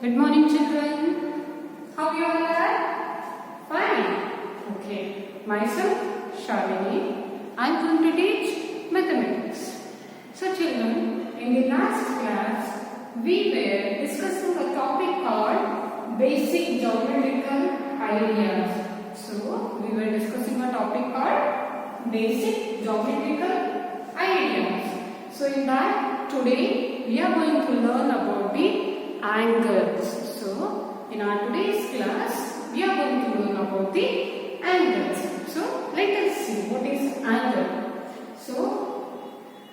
Good morning, children. How you all are? Fine. Okay. Myself, Shalini. I am going to teach mathematics. So, children, in the last class, we were discussing a topic called basic geometrical ideas. So, we were discussing a topic called basic geometrical ideas. So, in that, today we are going to learn about the angles. So, in our today's class, we are going to learn about the angles. So, let us see what is angle. So,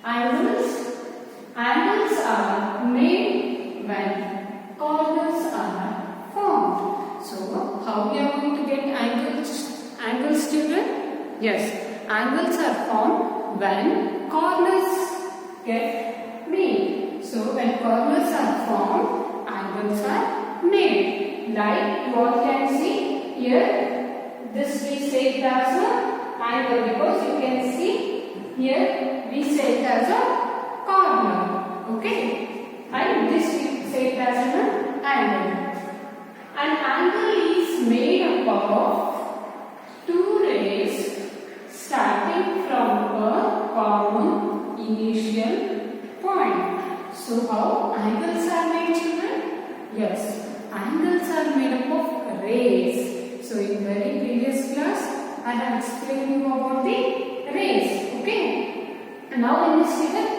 angles are made when corners are formed. So, how we are going to get angles, children? Yes, angles are formed when corners get made. So, when corners are formed, angles are made. Like you all can see here, this we say it as an angle because you can see here we say it as a corner. Okay, and this we say it as an angle. An angle is made up of two rays starting from a common initial point. So, how angles are made, children? Yes, angles are made up of rays. So, in very previous class, I have explained you about the rays. Okay. And now in this figure,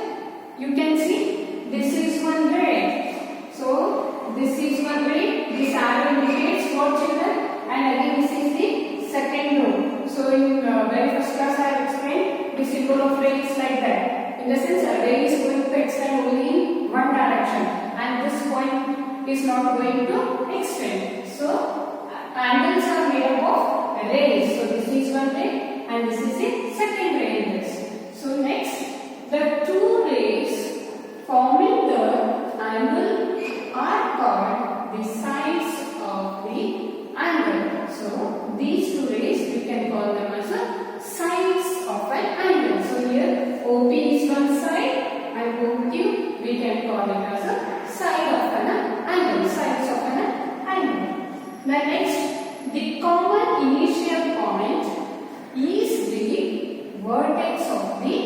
you can see this is one ray. So, this is one ray. This arrow indicates what, children? And again, this is the second row. So, in very first class, I have explained the symbol of ray is like that. In the sense, a ray is going to extend only in one direction, and this point is not going to extend. So, angles are made up of rays. So, this is one ray, and this is the second ray in this. So, next, the two rays forming the angle are called the sides of the angle. So, these two rays we can call them as the sides of an angle. So, here OP is one side and OQ we can call it as a side of an angle, sides of an angle. The next, the common initial point is the vertex of the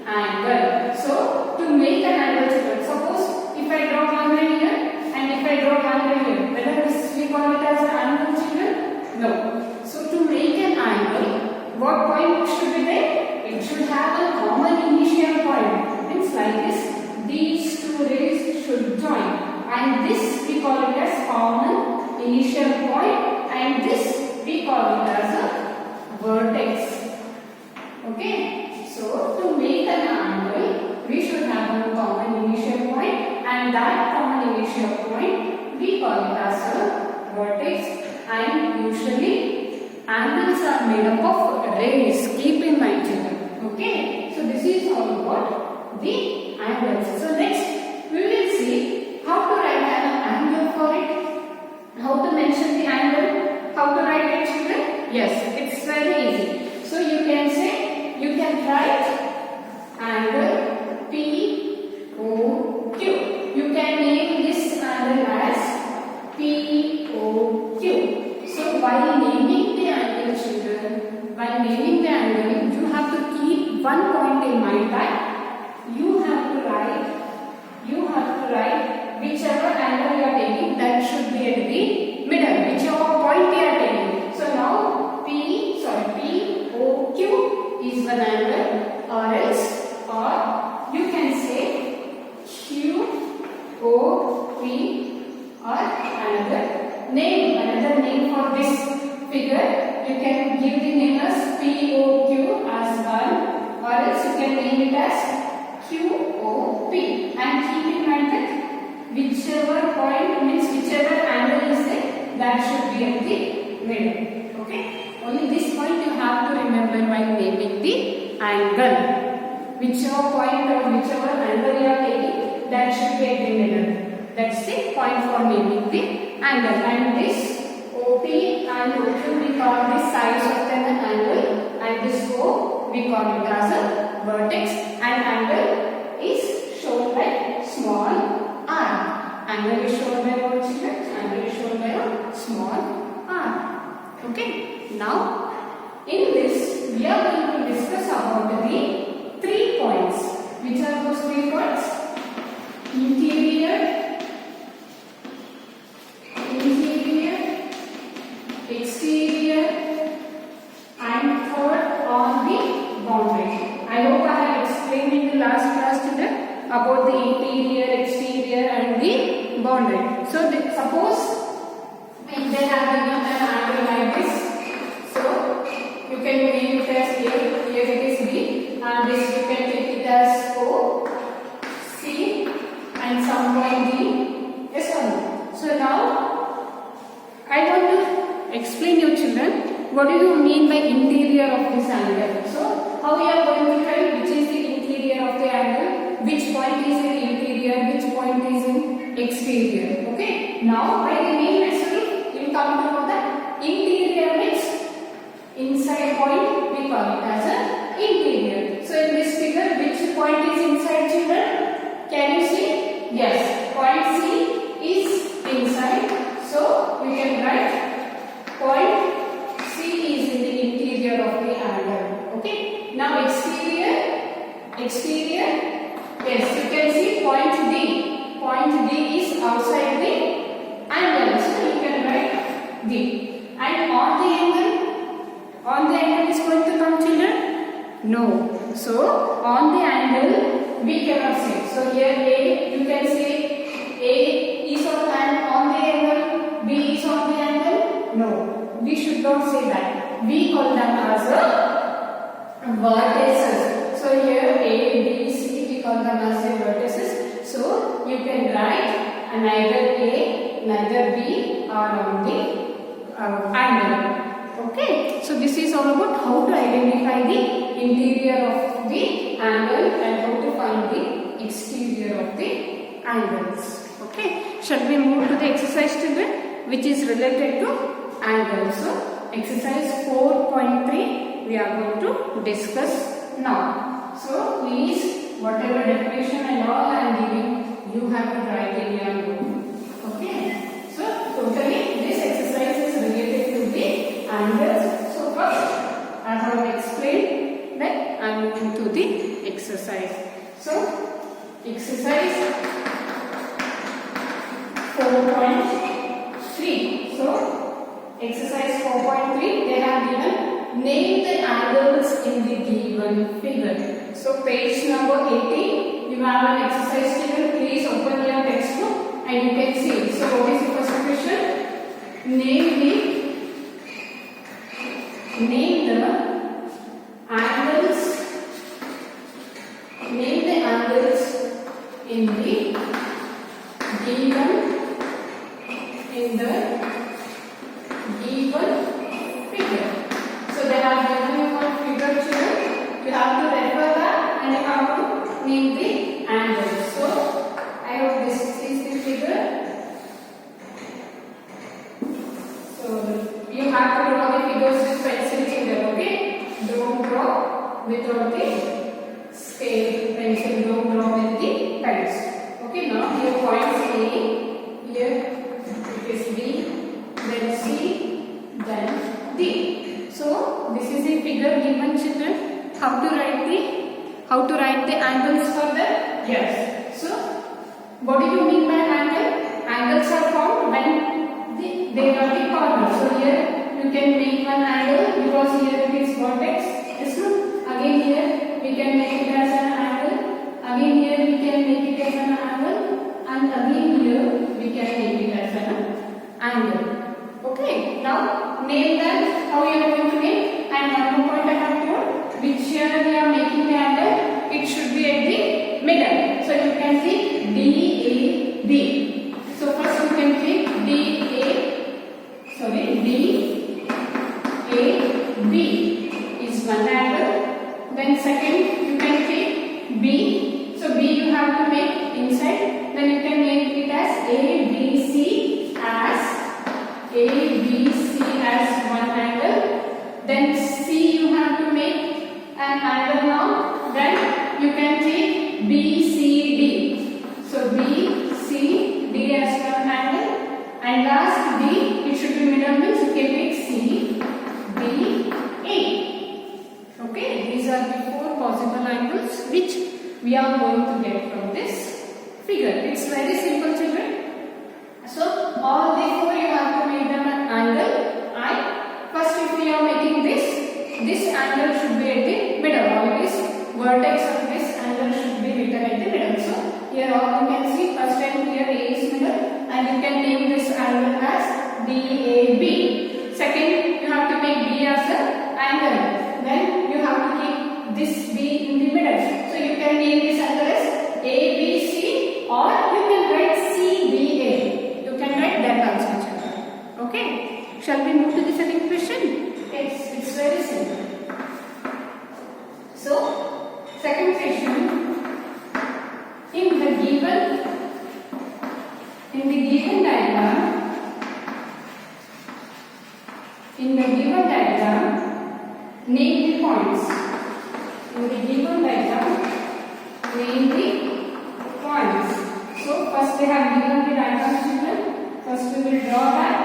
angle. So, to make an angle, children, suppose if I draw one ray here and if I draw one ray here, whether this we call it as an angle, children? No. So, to make an angle, what point should be there? It should have a common initial point. Means like this, these two rays should join, and this we call it as common initial point, and this we call it as a vertex. Okay. So, to make an angle, we should have a common initial point, and that common initial point we call it as a vertex. And usually angles are made up of rays. Keep in mind, children. Okay. So, this is all about the angles. So, next we will see how to write an angle for it. How to mention the angle. How to write it, children? Yes, it's very easy. So, you can say, you can write angle POQ. You can name this angle as POQ. So, while naming the angle, children, while naming the angle, you have to keep one point in mind that you have to write whichever angle you are taking, that should be at the middle, whichever point you are taking. So, now POQ is one angle, or else, or you can say QOP or another name for this figure. You can give the name as POQ as one, or else you can name it as QOP, and keep in mind that whichever point means whichever angle is there, that should be at the middle. Okay, only this point you have to remember while naming the angle. Whichever point or whichever angle you are taking, that should be at the middle. That's the point for naming the angle. And this OP and OQ we call the sides of an angle, and this O we call it as a vertex, and angle is shown by small r. Angle is shown by what, children? Okay. Now, in this, we are going to discuss about the 3 points. Which are those 3 points? Interior, exterior, and third on the boundary. I hope I have explained in the last class today about the interior, exterior, and the boundary. So, suppose if they have given an angle like this, so you can name it as here it is B, and this you can take it as O, C, and some point D, yes or no? So now I want to explain you children what do you mean by interior of this angle. So how we are going to try which is the interior of the angle, which point is in interior, which point is in exterior. Okay. Now by the name itself you come to know that interior means inside point, we call it as an interior. So in this figure, which point is inside children? Can you see? Yes, point C is inside. So you can write point C is in the interior of the angle. Okay. Now exterior, yes, you can see point D. Point D is outside the angle. So you can write D. And on the angle is going to come children? No. So on the angle we cannot say. So here A, you can say A is on the angle, B is on the angle. No. We should not say that. We call them as a vertices. So here A, B, C, we call them as the vertices. So you can write neither A, neither B are on the angle. Okay, so this is all about how to identify the interior of the angle and how to find the exterior of the angles. Okay, shall we move to the exercise children, which is related to angles. So exercise 4.3 we are going to discuss now. So please, whatever definition and all I am giving, you have to write in your book. Okay, so totally this exercise is related to the angles. So first I have explained that I am moving to the exercise. So exercise 4.3. So exercise 4.3 they have given name the angles in the given figure. So page number 18 you have an exercise children. Please open your textbook and you can see. So what is the first question? Name the angles in the given figure. So they have given you one figure children. You have to refer that and you have to name the angles. So I hope this is the figure. So you have to draw the figures with pencil children. Okay, don't draw without the scale pencil. Don't draw with the pens. Okay, now here points A, here it is B, then C, then D. So this is the figure given children. How to write the angles for them? Yes. So what do you mean by angle? Angles are formed when they are the corner. So here you can make one angle because here it is vertex. Yes, no? Again here we can make it as an angle. Again here we can make it as an angle. And again here we can make it as an angle. Okay. Now name them. How you are going to name? And one more point I have told. Whichever we are making the angle, it should be at the middle. So you can see DAB. So first you can take DAB is one angle. Then second you can take B. So B you have to make inside. Then you can make it as ABC as one angle. Then C you have to make an angle now. Then you can take BCD. So BCD as one angle. And last D, it should be middle means you can make C. or you can write CBA. You can write that also, children. Okay. Shall we move to the second question? Yes, it's very simple. So, second question. In the given diagram, name the points. In the given diagram, name the points. So first we have given the diagram, children. First we will draw that,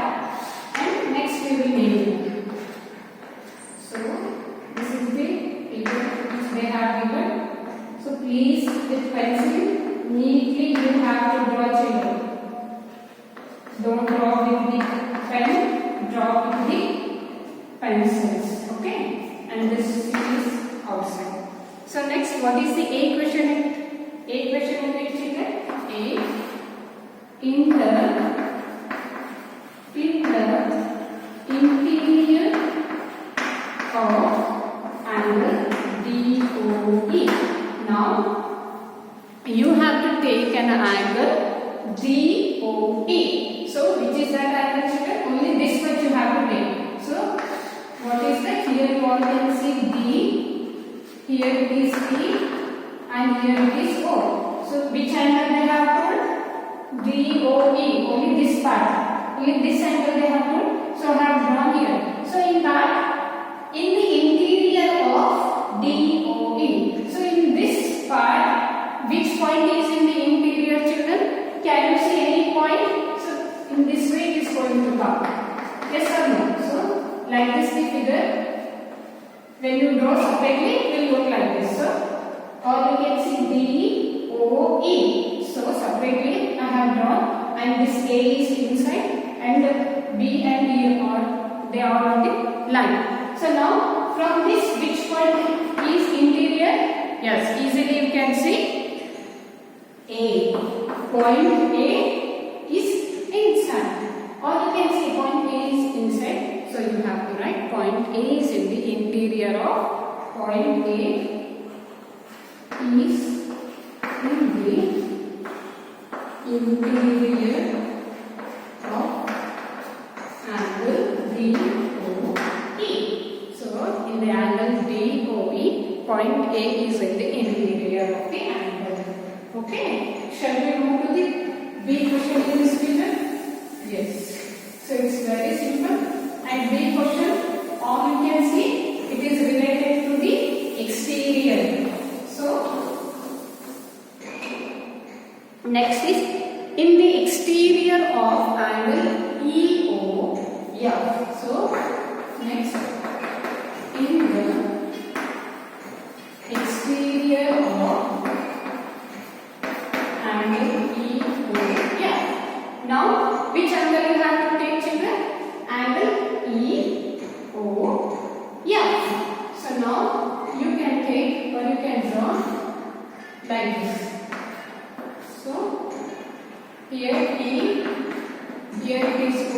and next we will name it. So this is the figure which they have given. So please, with pencil, neatly you have to draw, children. Don't draw with the pen, draw with the pencils. Okay, and this is outside. So next, what is the A question? A question in it, children. A, in the interior of angle DOE. Now you have to take an angle DOE. So which is that angle, children? Only this much you have to take. So what is that? Here you all can see D, here it is P, and here it is O. So which angle they have told? DOE, only this part, only this angle they have told. So I have drawn here. So in that, in the interior of DOE. So in this part, which point is in the interior, children? Can you see any point? So in this way it is going to come. Yes or no? So like this the figure, when you draw separately, it will look like this. So, or you can see DOE. So separately I have drawn, and this A is inside, and B and E they are on the line. So now from this, which point is interior? Yes, easily you can see A. Point A is inside, or you can see point A is inside. So you have to write point A is in the interior of, point A is in the interior of angle DOE. So in the angle DOE, point A is in the interior of the angle. Okay. Shall we move to the B question in this figure? Yes. So it's very simple. And B question, all you can see, it is related to the exterior. So next is in the exterior of angle EOF. So next, in the exterior of angle EOF. Now which angle you have to take, children? Angle EOF. So now you can take, or you can draw like this. So here E, here it is O,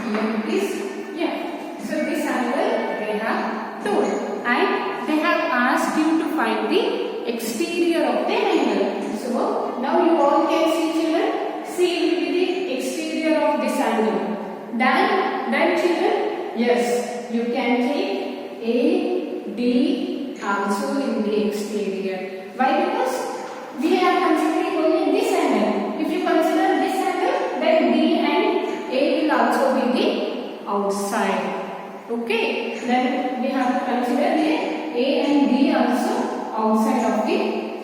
here it is F. So this angle they have told, and they have asked you to find the exterior of the angle. So now you all can see, children. C will be the exterior of this angle. Then children, yes, you can take AD also in the exterior. Why? Because we are considering only this angle. If you consider this angle, then D and A will also be the outside. Okay. Then we have to consider the A and D also outside of the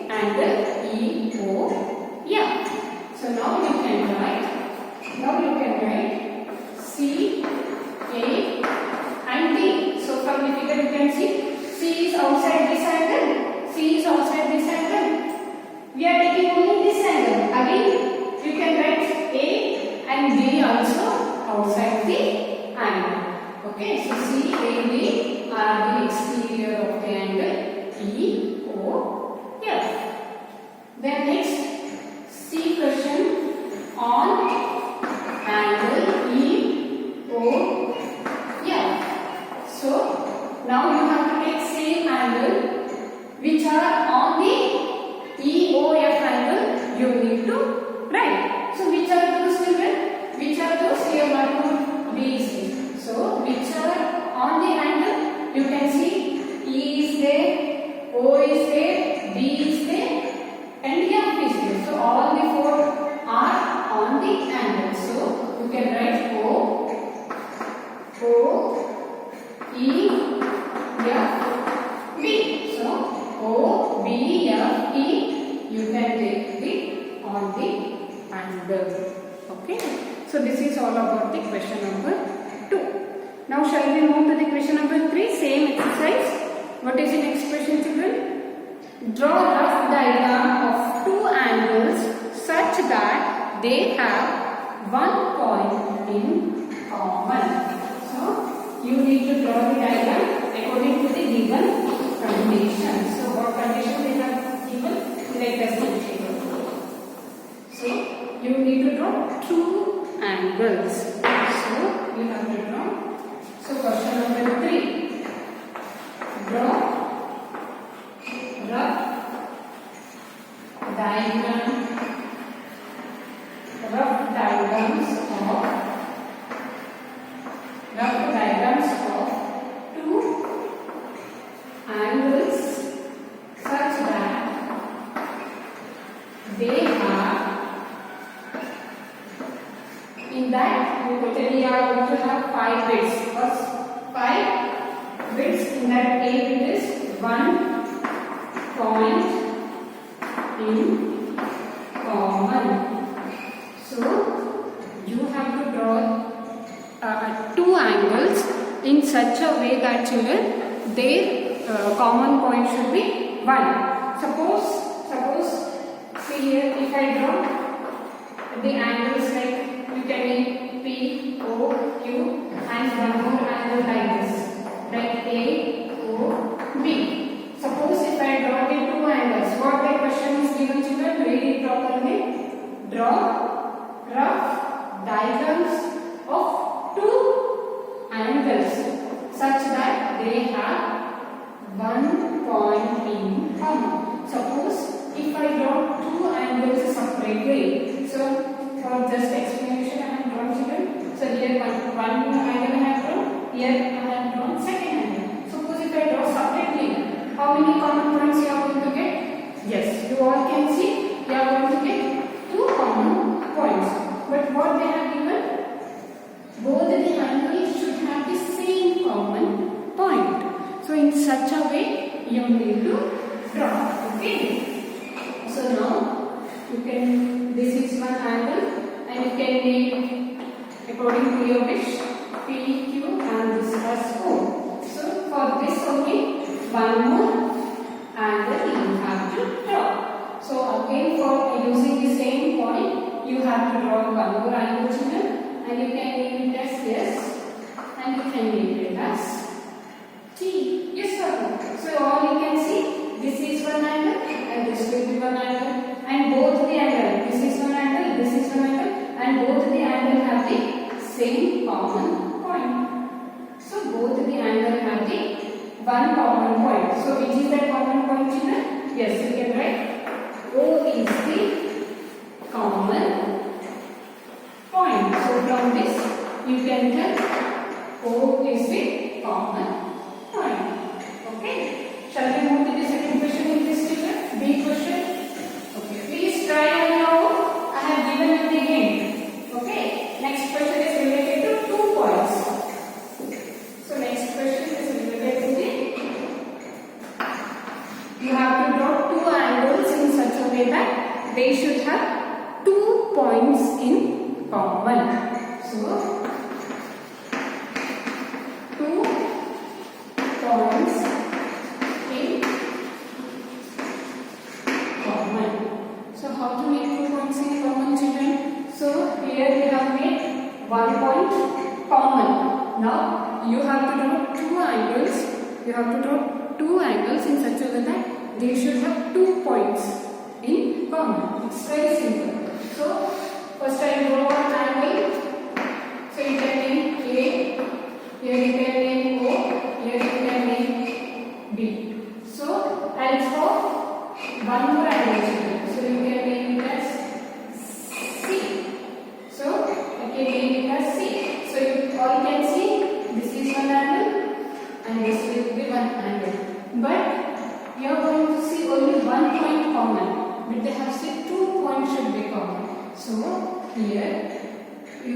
angle EOF. So now you can write. C, A and D. So from the figure you can see C is outside this angle. C is outside this angle. We are taking only this angle. Again you can write A and D also outside the angle. Okay, so C, A, D are the exterior of the angle EOF. Then next, C question on angle EOF. So now you have to take same angle which are on the EOF angle. you need to write. So which are those children? Which are those? Here one more B is there. So which are on the angle? You can see E is there, O is there, B is there, and F is there. So all the four are on the angle. So you can write O, E, F, B. So O, B, F, E. You can take the on the angle. Okay. So this is all about the question number 2. Now shall we move to the question number 3? Same exercise. What is the next question, children? Draw rough diagram of two angles such that they have one point in common. So you need to draw the diagram according to the given condition. So what condition they have given? Let us see. So you need to draw two angles. So you have to draw. So question number 3. Draw rough diagrams of two angles such that they have, in that we totally are going to have 5 bits. First 5 bits, in that A bit is 1 point in common. So you have to draw two angles in such a way that children their common point should be 1. Suppose see here, if I draw the angles like you can make P, O, Q and one more angle like this, like A, O, B. Suppose if I draw the two angles, what the question is given, children? Read it properly. Draw rough diagrams of two angles such that they have one point in common. Suppose if I draw two angles separately, so for just explanation I have drawn, children. So here one angle I have drawn, here I have drawn second angle. Suppose if I draw separately, how many common points you are going to get? Yes, you all can see you are going to get 2 common points. But what they have given? Both the angles should have the same common point. So in such a way you need to draw. Okay. So now you can, this is one angle and you can name according to your wish P, Q and this as O. So for this only one more angle you have to draw. So again for using the same point you have to draw one more angle, children, and you can name it as S and you can name it as T. Yes or no? So all you can see, this is one angle and this will be one angle, and both the angle, this is one angle, this is one angle, and both the angle have the same common point. So both the angle have the one common point. So which is that common point, children? Yes, you can write O is the common point. So from this you can tell O is the common point. Okay. Shall we move to the second question in this, children? B question. Okay. Please try on your own. I have given you the hint. Okay. Next question is related to 2 points. So next question is related to the, you have to draw 2 angles in such a way that they should have 2 points in common. So 2 points in common. So how to make 2 points in common, children? So here we have made 1 point common. Now you have to draw 2 angles. You have to draw 2 angles in such a way that they should have 2 points in common. It's very simple. So first I draw an angle. So you can name A, here you can name O, here you can name B. So I'll draw one more angle. So you can name it as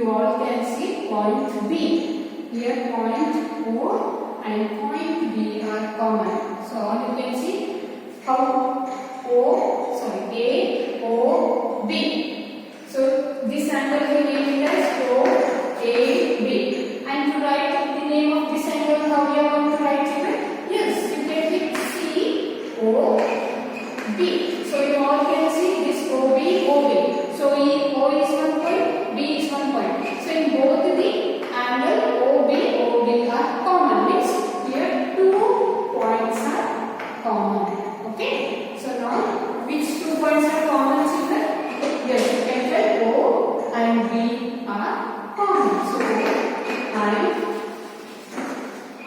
you all can see point B. Here point O and point B are common. So all you can see how A, O, B. So this angle we name it as O, A, B. And to write the name of this angle, how we are going to write it? Yes, you can hit C, O, B. So you all can see this OB, OB. So O is 1 point, B is 1 point. So in both the angle OB, OB are common. Means here 2 points are common. Okay. So now which 2 points are common, children? Yes, you can tell O and B are common. So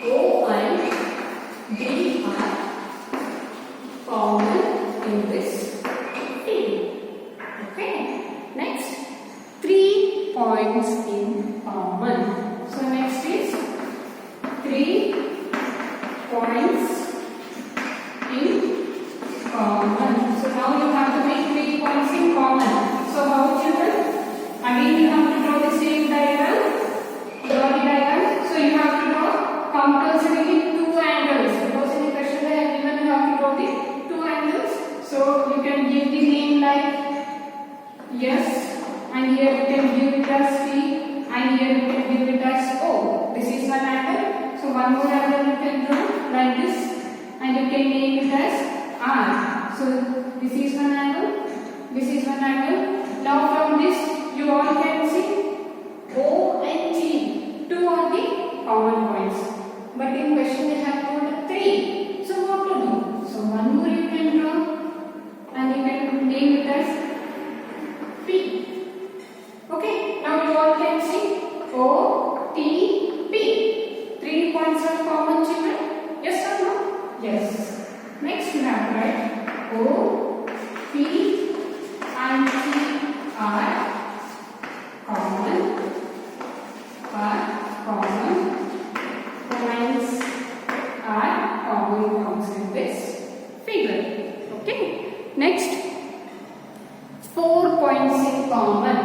O and B are common in this field. Okay. Next, 3 points in common. So next is 3 points in common. So now you have to make 3 points in common. So how, children? Again you have to draw the same diagram. Draw the diagram. So you have to draw compulsorily 2 angles. Because in the question they have given you have to draw the 2 angles. So you can give the name like yes, and here you can give it as T, and here you can give it as O. This is one angle. So one more angle you can draw like this, and you can name it as R. So this is one angle, this is one angle. Now from this you all can see O and T. 2 are the common points. But in question they have told 3. So what to do? So one more you can draw, and you can name it as P. Okay, now you all can see O, T, P. 3 points are common, children. Yes or no? Yes. Next we have right O, P and T are common. Points are common points in this figure. Okay. Next, 4 points in common.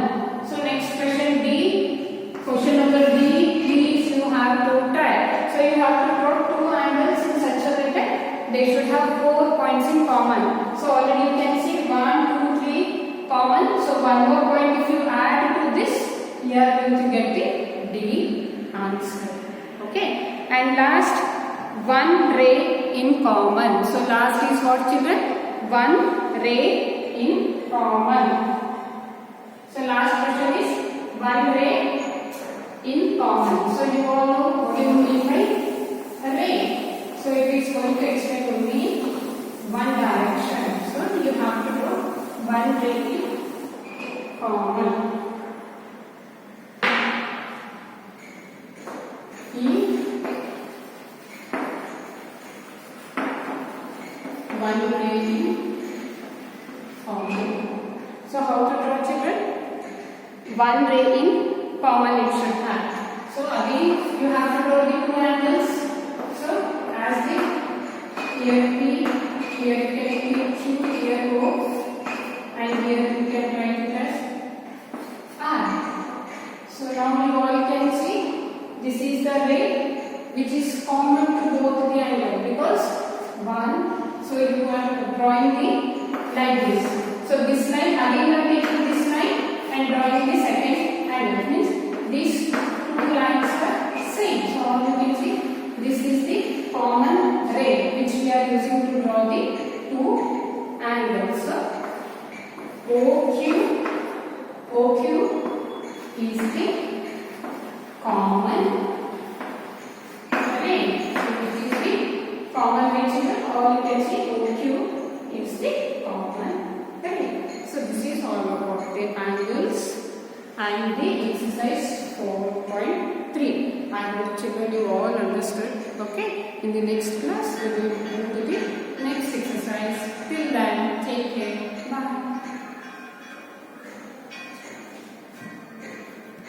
So next question D. Question number D. Please you have to try. So you have to draw 2 angles in such a way that they should have 4 points in common. So already you can see 1, 2, 3 common. So one more point if you add to this, you are going to get the D answer. Okay. And last, 1 ray in common. So last is what, children? 1 ray in common. So last question is 1 ray in common. So you all know what do you mean by a ray. So it is going to explain to me one direction. So you have to draw 1 ray in common. One ray in common. So how to draw, children? 1 ray in common it should have. So again you have to draw the 2 angles. So as the here P, here you can keep Q, here O, and here you can write it as R. So now you all can see this is the ray which is common to both the angle because 1. So you are drawing the like this. So this line again you are taking this line and drawing the second angle. Means these 2 lines are same. So all you can see this is the common ray which we are using to draw the 2 angles. So OQ is the common ray. So this is the common ray, children. All you can see OQ is the common ray. So this is all about the angles and the exercise 4.3. I hope, children, you all understood. Okay. In the next class we will move to the next exercise. Till then, take care. Bye.